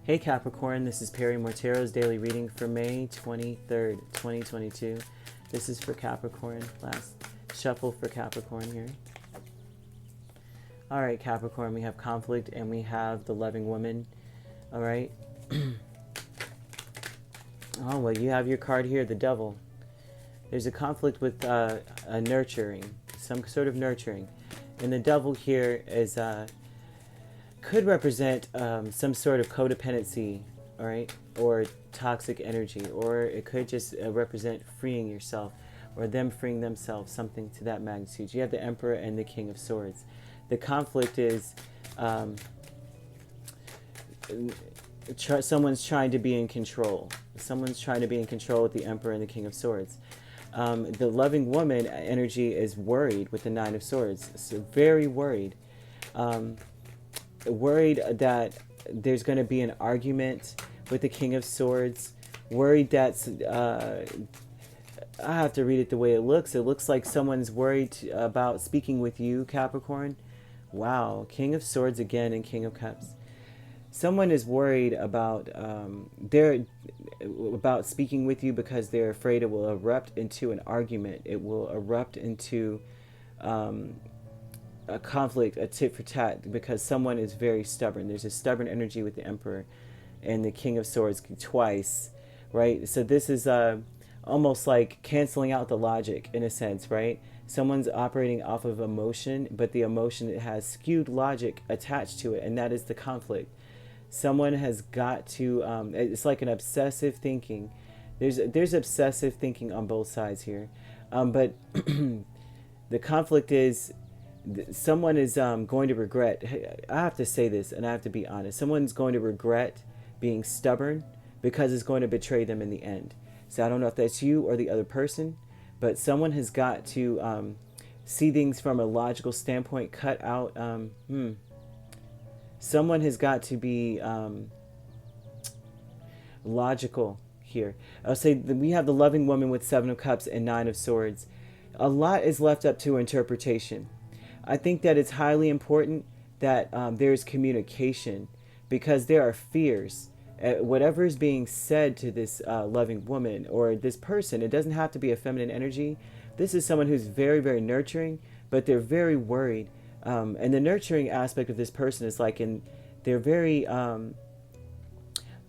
Hey Capricorn, this is Perry Mortero's daily reading for May 23rd, 2022. This is for Capricorn, last shuffle for Capricorn here. All right, Capricorn, we have conflict and we have the loving woman. All right. Oh, well, you have your card here, the devil. There's a conflict with a nurturing, some sort of nurturing. And the devil here is could represent some sort of codependency, all right, or toxic energy, or it could just represent freeing yourself or them freeing themselves, something to that magnitude. You have the Emperor and the King of Swords. The conflict is someone's trying to be in control. Someone's trying to be in control with the Emperor and the King of Swords. The loving woman energy is worried with the Nine of Swords. So very worried. Worried that there's going to be an argument with the King of Swords. Worried that I have to read it the way it looks. It looks like someone's worried about speaking with you, Capricorn. Wow, King of Swords again and King of Cups. Someone is worried about about speaking with you because they're afraid it will erupt into an argument. It will erupt into a conflict, a tit for tat, because someone is very stubborn. There's a stubborn energy with the Emperor and the King of Swords twice, right? So this is almost like canceling out the logic in a sense, right? Someone's operating off of emotion, but the emotion has skewed logic attached to it, and that is the conflict. Someone has got to, it's like an obsessive thinking. There's obsessive thinking on both sides here. But the conflict is someone is going to regret. I have to say this, and I have to be honest. Someone's going to regret being stubborn because it's going to betray them in the end. So I don't know if that's you or the other person, but someone has got to see things from a logical standpoint, cut out. Someone has got to be logical here. I'll say that we have the loving woman with Seven of Cups and Nine of Swords. A lot is left up to interpretation. I think that it's highly important that there's communication, because there are fears. Whatever is being said to this loving woman or this person, it doesn't have to be a feminine energy. This is someone who's very, very nurturing, but they're very worried. And the nurturing aspect of this person is like they're very,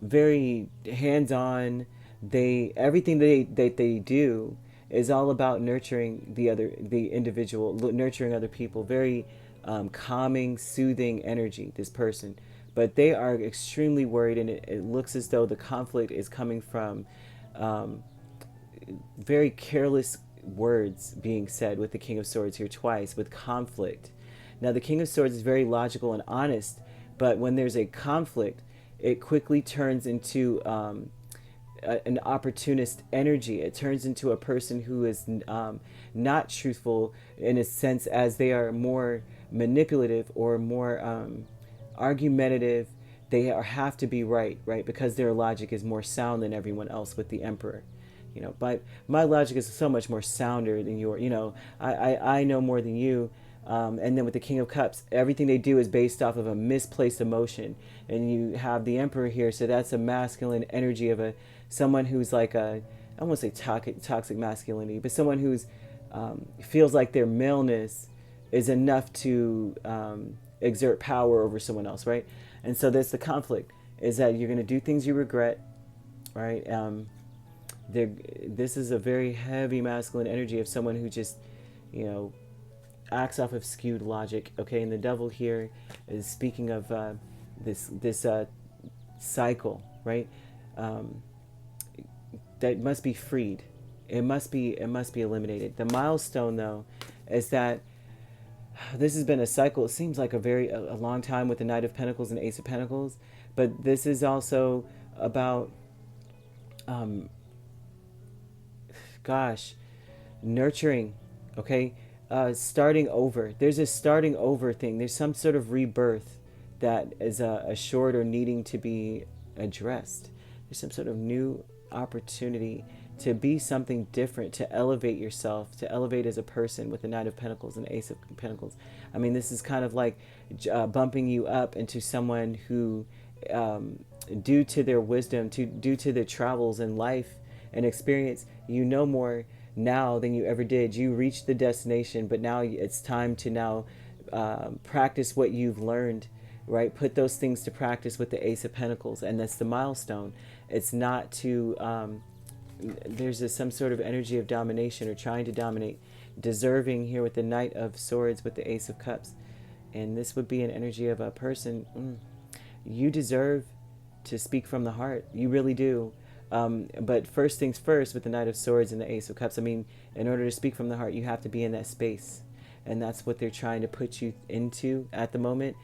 very hands-on. Everything they do is all about nurturing the individual, nurturing other people. Very calming, soothing energy, this person. But they are extremely worried, and it looks as though the conflict is coming from very careless words being said with the King of Swords here twice, with conflict. Now, the King of Swords is very logical and honest, but when there's a conflict, it quickly turns into an opportunist energy. It turns into a person who is not truthful in a sense, as they are more manipulative or more argumentative. They have to be right, because their logic is more sound than everyone else with the Emperor. But my logic is so much more sounder than your. I know more than you. And then with the King of Cups, everything they do is based off of a misplaced emotion. And you have the Emperor here, so that's a masculine energy of someone who's like I won't say toxic masculinity, but someone who's feels like their maleness is enough to exert power over someone else, right? And so that's the conflict, is that you're going to do things you regret, right? This is a very heavy masculine energy of someone who just, acts off of skewed logic, okay? And the devil here is speaking of this cycle, right? That must be freed. It must be eliminated. The milestone, though, is that this has been a cycle. It seems like a long time with the Knight of Pentacles and Ace of Pentacles, but this is also about nurturing, okay? Starting over. There's a starting over thing. There's some sort of rebirth that is assured or needing to be addressed. There's some sort of new opportunity to be something different, to elevate yourself, to elevate as a person with the Knight of Pentacles and Ace of Pentacles. I mean, this is kind of like bumping you up into someone who due to their wisdom, due to their travels in life and experience, you know more now than you ever did. You reached the destination, but now it's time to now practice what you've learned, right? Put those things to practice with the Ace of Pentacles, and that's the milestone. It's not to there's some sort of energy of domination or trying to dominate, deserving here with the Knight of Swords with the Ace of Cups. And this would be an energy of a person, you deserve to speak from the heart. You really do. But first things first, with the Knight of Swords and the Ace of Cups, I mean, in order to speak from the heart, you have to be in that space. And that's what they're trying to put you into at the moment.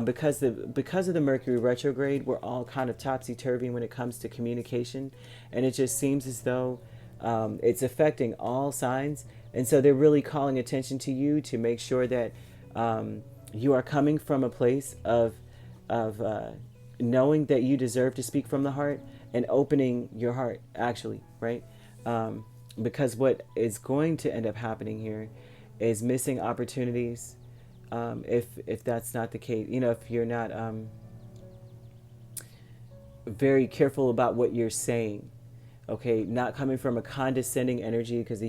Because of the Mercury retrograde, we're all kind of topsy-turvy when it comes to communication. And it just seems as though it's affecting all signs. And so they're really calling attention to you to make sure that you are coming from a place of knowing that you deserve to speak from the heart and opening your heart, actually, right? Because what is going to end up happening here is missing opportunities. If that's not the case, if you're not very careful about what you're saying, okay, not coming from a condescending energy, because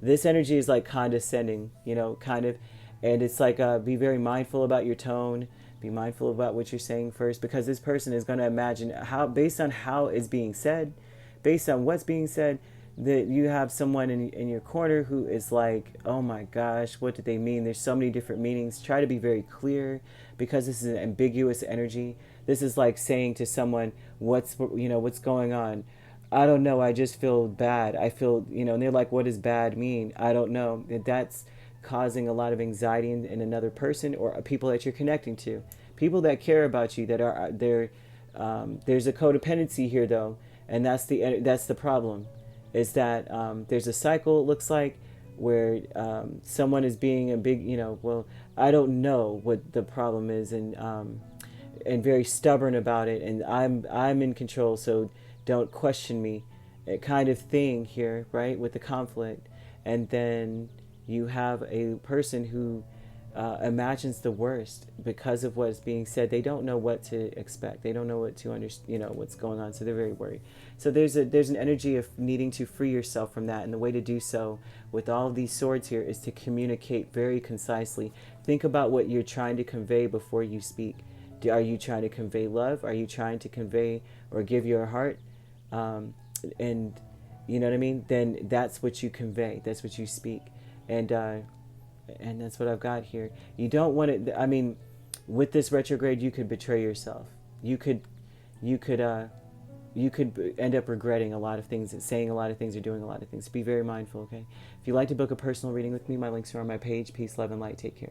this energy is like condescending, kind of, and it's like be very mindful about your tone. Be mindful about what you're saying first, because this person is going to imagine based on how it's being said, based on what's being said, that you have someone in your corner who is like, oh my gosh, what did they mean? There's so many different meanings. Try to be very clear, because this is an ambiguous energy. This is like saying to someone, what's going on? I don't know. I just feel bad. I feel, and they're like, what does bad mean? I don't know. That's causing a lot of anxiety in another person or people that you're connecting to, people that care about you, that are there. There's a codependency here, though, and that's the problem, is that there's a cycle, it looks like, where someone is being a big, well, I don't know what the problem is, and very stubborn about it, and I'm in control, so don't question me, kind of thing here, right, with the conflict. And then you have a person who imagines the worst because of what's being said. They don't know what to expect. They don't know what to understand, what's going on. So they're very worried. So there's an energy of needing to free yourself from that. And the way to do so with all of these swords here is to communicate very concisely. Think about what you're trying to convey before you speak. Are you trying to convey love? Are you trying to convey or give your heart? And you know what I mean? Then that's what you convey. That's what you speak. And that's what I've got here. You don't want it. I mean, with this retrograde, you could betray yourself. You could end up regretting a lot of things, saying a lot of things, or doing a lot of things. Be very mindful, okay? If you'd like to book a personal reading with me, my links are on my page. Peace, love, and light. Take care.